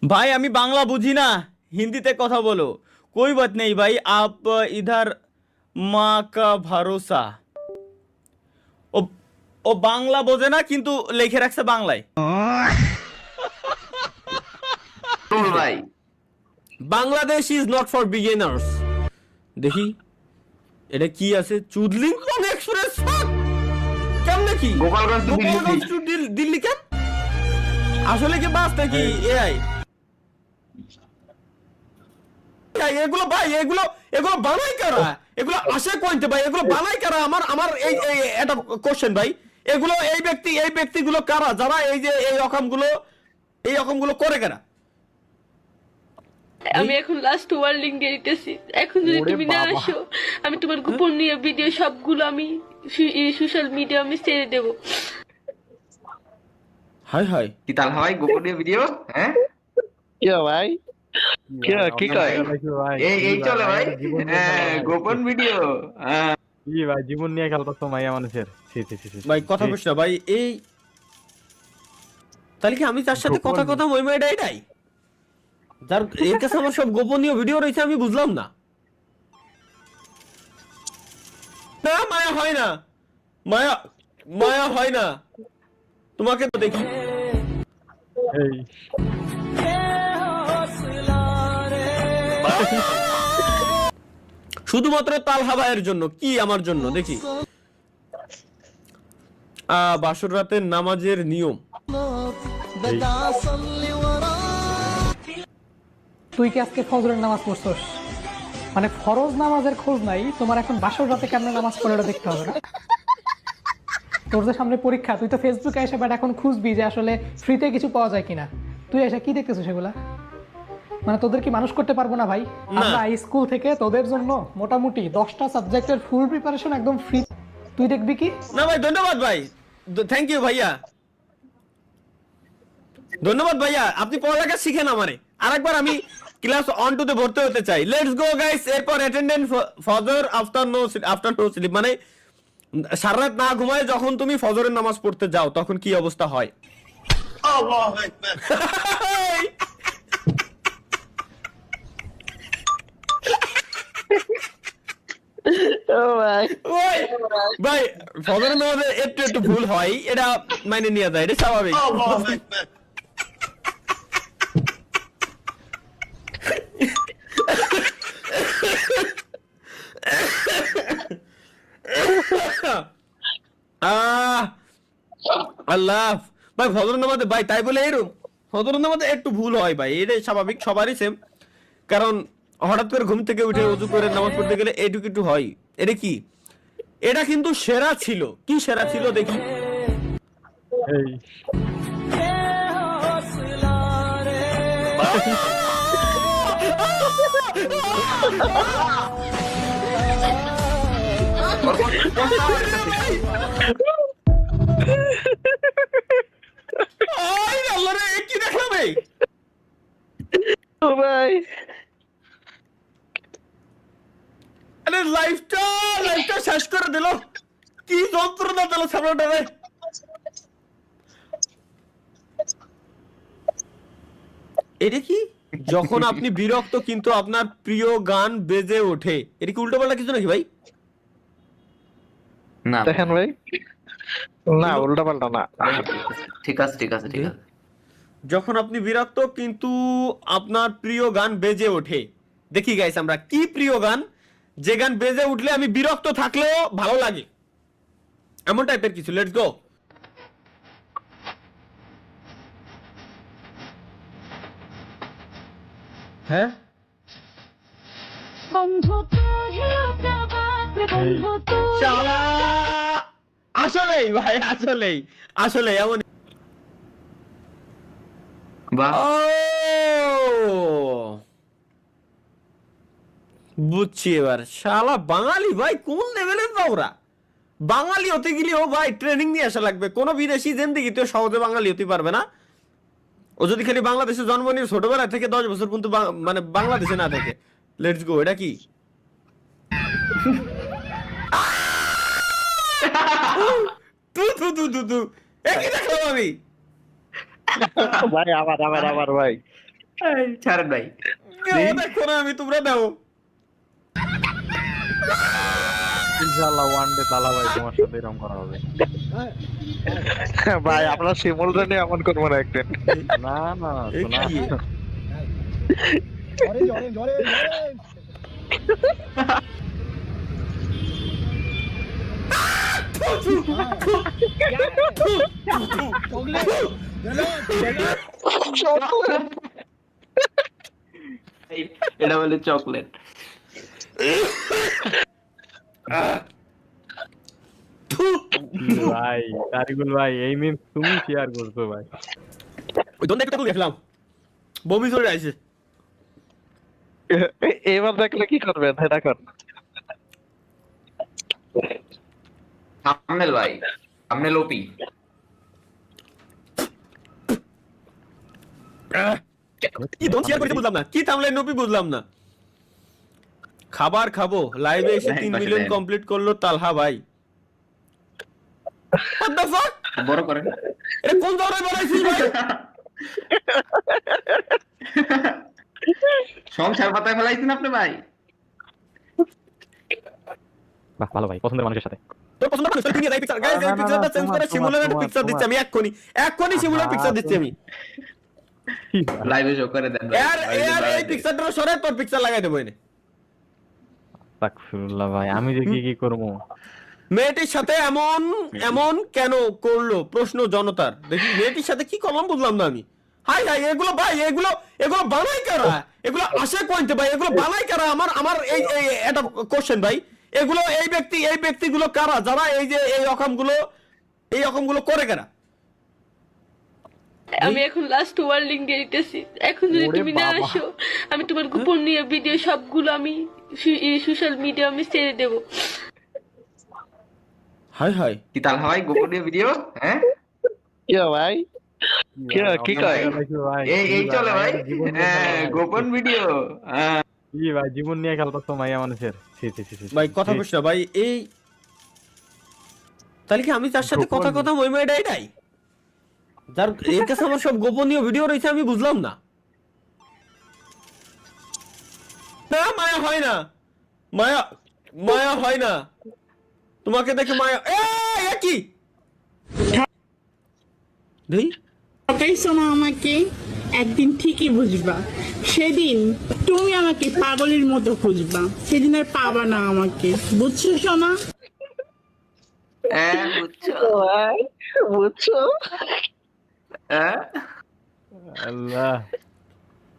भाई আমি বাংলা বুঝি না, হিন্দিতে কথা বলো। कोई बात नहीं भाई, आप इधर माँ का भरोसा। ও ও বাংলা বোঝে না কিন্তু লিখে রাখছে বাংলায়। ভাই Bangladesh is not for beginners. দেখি এটা কি আছে, চুদলিংপং এক্সপ্রেস। কেমনে কি গোপালগঞ্জ to দিল্লি। গোপালগঞ্জ to দিল্লি কেন? আসলে কি বাস নাকি এআই? এগুলো ভাই, এগুলো এগুলো বানাই কারা? এগুলো আসে কইতে ভাই, এগুলো বানাই কারা? আমার আমার এই একটা কোশ্চেন ভাই, এগুলো এই ব্যক্তিগুলো কারা যারা এই যে এই রকমগুলো করে কারা? আমি এখন লাস্ট ওয়ার্নিং দিতেছি, এখন যদি তুমি না আসো আমি তোমার গোপনীয় ভিডিও সবগুলো আমি সোশ্যাল মিডিয়া আমি ছেড়ে দেব। হাই হাই কি তাল হয় গোপনীয় ভিডিও? হ্যাঁ क्या भाई क्या কি কয় এই চলে ভাই। হ্যাঁ গোপন ভিডিও। হ্যাঁ কি ভাই জীবন নিয়ে খেলতেছো মাইয়া মানুষের। ছি ছি ছি ছি। ভাই কথা বলছ না ভাই, এই তাহলে কি আমি তার সাথে কথা কথা মই এটাই যার এর কাছে আমার সব গোপনীয় ভিডিও রয়েছে, আমি বুঝলাম না। না মায়া হয় না, মায়া মায়া হয় না, তোমাকে তো দেখি। এই শুধুমাত্র তালহা ভাইয়ের জন্য, কি আমার জন্য? দেখি বাসর রাতের নামাজের নিয়ম। তুই কি আজকে ফজরের নামাজ পড়ছস? মানে ফরজ নামাজের খোঁজ নাই তোমার, এখন বাসর রাতে কেমনে নামাজ পড়ে ওটা দেখতে হবে না? তোর যে সামনে পরীক্ষা, তুই তো ফেসবুকে এসে বাট এখন খুঁজবি যে আসলে ফ্রিতে কিছু পাওয়া যায় কিনা। তুই এসে কি দেখতেছিস সেগুলা? মানে তোদের কি মানুষ করতে পারবো না ভাই? আমরা স্কুল থেকে তোদের জন্য মোটামুটি 10টা সাবজেক্টের ফুল প্রিপারেশন একদম ফ্রি। তুই দেখবি কি? না ভাই ধন্যবাদ ভাই, থ্যাংক ইউ ভাইয়া, ধন্যবাদ ভাইয়া, আপনি পড়ালেখা শিখেন আমারে। আরেকবার আমি ক্লাস 1 2 তে ভর্তি হতে চাই। Let's go guys. এরপর অ্যাটেন্ডেন্স ফজর আফটার নো স্লিপ, মানে সারা রাত না ঘুমায় যখন তুমি ফজরের নামাজ পড়তে যাও তখন কি অবস্থা হয়? আল্লাহু আকবার। ও ভাই ওই ভাই ফজরের নামাজে একটু ভুল হয়, এটা মানে নিয়ে যায়, এটা স্বাভাবিক। আল্লাহ ভাই, ফজরের নামাজে ভাই তাই বলে এরকম ফজরের নামাজে একটু ভুল হয় ভাই, এটাই স্বাভাবিক, সবারই সেম। কারণ হঠাৎ করে ঘুম থেকে উঠে ওযু করে নামাজ পড়তে গেলে এইটুকু একটু হয়। এটা কি? এটা কিন্তু সেরা ছিল। কি সেরা ছিল দেখি? এই আয় আল্লাহ রে, কি দেখলাম এই? ও ভাই আরে লাইফটা শেষ করে দিল। কি যন্ত্রণা দিল সামনেটা রে। এটা কি? যখন আপনি বিরক্ত কিন্তু আপনার প্রিয় গান বেজে ওঠে, এটা কি উল্টোপাল্টা কিছু নাকি ভাই? না দেখেন ভাই, না উল্টা পাল্টা না। ঠিক আছে ঠিক আছে ঠিক আছে। যখন আপনি বিরক্ত কিন্তু আপনার প্রিয় গান বেজে ওঠে। দেখি গাইস আমরা কি প্রিয় গান, যে গান বেজে উঠলে আমি বিরক্ত থাকলেও ভালো লাগে, এমন টাইপের কিছু। Let's go. হ্যাঁ শালা, আসলেই ভাই, আসলেই এমন। বাহ ও বুঝছি এবার। শালা বাঙালি ভাই কোন লেভেলের ওরা? বাঙালি হতে গেলেও ভাই ট্রেনিং নিয়ে আসা লাগবে। কোনো বিদেশি জিন্দেগিতে সহজে বাঙালি হতে পারবে না। ও যদি খালি বাংলাদেশে জন্ম নিয়ে ছোটবেলা থেকে 10 বছর পর্যন্ত মানে বাংলাদেশে না থাকে। Let's go. এটা কি? একই দেখলাম আমি। ভাই আবার ভাই ছাড়েন ভাই। দেখো না আমি, তোমরা দাও। ইনশাআল্লাহ ওয়ান ডে তালা ভাই তোমার সাথে এরকম করা হবে। ভাই আমরা শিমুলটা এমন করবো না একদিন। না না এ শোনা কি? এটা বলে চকলেট। ভাই তারিকুল ভাই এই মিম তুমি শেয়ার করছো ভাই। ওই দন্ডা একটা দেখলাম, বমি চলে আসছে। এবার দেখলে কি করবেন এটা কর। থাম্বনেল ভাই, থাম্বনেল ওপি। কি দন শেয়ার করেছে বুঝলাম না, কি থামলে নবি বুঝলাম না। খাবার খাবো লাইভে এসে 3 মিলিয়ন কমপ্লিট করলো তালহা ভাই। What the fuck? বড় করেন। এটা কোন ধরনের বানাইছিস ভাই? সংসার পাতায় ফেলাইছেন আপনি ভাই। বাহ ভালো ভাই, পছন্দের মানুষের সাথে। তোর পছন্দ করে তুমি এই পিকচার গাইস, এই পিকচারটা চেঞ্জ করে সিমুলার পিকচার দিচ্ছি আমি এক্ষুনি। এক্ষুনি সিমুলার পিকচার দিচ্ছি আমি। লাইভে শো করে দেন ভাই। এর এই পিকচারটা সরে তোর পিকচার লাগাই দেবো এনে। আস্তাগফিরুল্লাহ ভাই, আমি যে কি করব। মেয়েটির সাথে এমন এমন কেন করলো প্রশ্ন জনতার। দেখি মেয়েটির সাথে কি করলাম বুঝলাম না আমি। হাই হাই, এগুলো ভাই এগুলো এগুলো বানাই কারা? এগুলো আসে কইতে ভাই, এগুলো বানাই কারা? আমার এই এটা কোশ্চেন ভাই। এগুলো এই ব্যক্তিগুলো কারা যারা এই যে এই রকমগুলো করে কারা? আমি এখন লাস্ট ওয়ার্ল্ডিং গেইতেছি। এখন যদি তুমি না আসো, আমি তোমার গোপনীয় ভিডিও সবগুলো আমি সোশ্যাল মিডিয়া আমি ছেড়ে দেব। হাই হাই, কি তাল ভাই গোপনীয় ভিডিও? হ্যাঁ কি ভাই কি কয়? এই চলে ভাই। গোপন ভিডিও। কি ভাই জীবন নিয়ে খেলতেছো মাইয়া মানুষের। ছি ছি ছি ছি। ভাই কথা কইছ না ভাই। এই তাহলে কি আমি তার সাথে কথা মই এটাই যার এর কাছে আমার সব গোপনীয় ভিডিও রয়েছে, আমি বুঝলাম না। না মায়া হয় না, মায়া হয় না। তোমাকে দেখে মায়া কি দেই ঠকাইছো না আমাকে, একদিন ঠিকই বুঝবা। সেদিন তুমি আমাকে পাগলের মতো খুঁজবা, সেদিন আর পাবা না আমাকে। বুঝছো সোনা? বুঝছো? আল্লাহ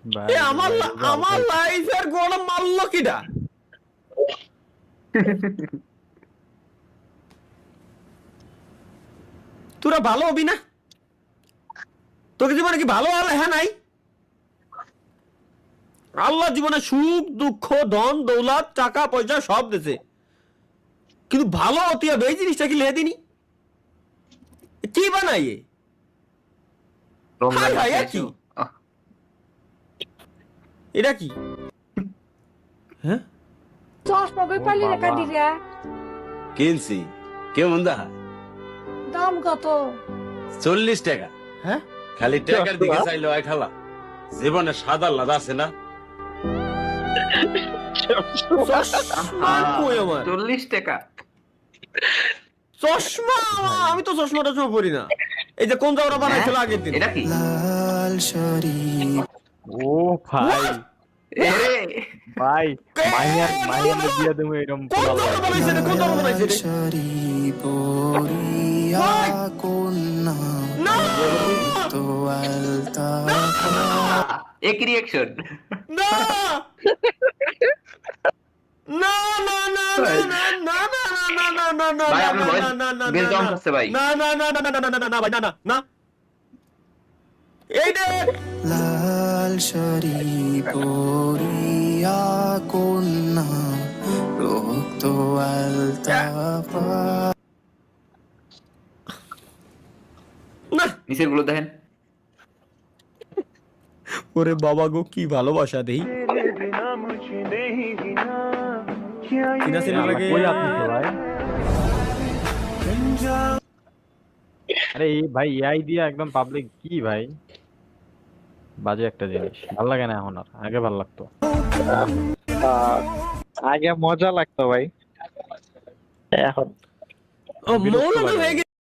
ভাই, আমার লাইফের গোড়া মারলো কিডা? তোরা ভালো হবি না? তোকে জীবনে কি ভালো হ্যাঁ নাই? আল্লাহ জীবনে সুখ দুঃখ ধন দৌলত টাকা পয়সা সব দিছে, কিন্তু ভালো হতে হবে এই জিনিসটা কি লে দিনি? কি বানাই কি এটা কি? হ্যাঁ চশমা কই পালি রেখা দিলা? কিনছি কেমন দা? দাম কত? 40 টাকা। হ্যাঁ খালি টাকার দিকে চাইলো আই খালা, জীবনে সাদা লাদা আছে না। 40 টাকা চশমা? আমি তো চশমা টশমা পরি না। এই যে কোন জায়গাটা বানাইছিল আগের দিন, এটা কি? ও ভাই ভাই মাইয়ার দিয়া দেবো এরকম কোন জায়গাটা বানাইছে রে? কোন জায়গাটা বানাইছে রে? না এক রিঅ্যাকশন। না না না না না না না না না না না ভাই আপনি ভয়েস বেশ ডাউন করতে ভাই। না না না না না না না না ভাই না না না এই দেখ লাল শাড়ি পরিয়া কন্যা রক্ত আলতা না। নিচের গুলো দেখেন। ওরে বাবা গো কি ভালোবাসা দেই। সিনা সিনা লাগে। কই আপনি তো ভাই? আরে এই ভাই এআই দিয়া একদম পাবলিক কি ভাই? বাজে একটা জিনিস, ভালো লাগে না এখন আর, আগে ভালো লাগতো। আগে মজা লাগতো ভাই, এখন ও মৌলানা হয়ে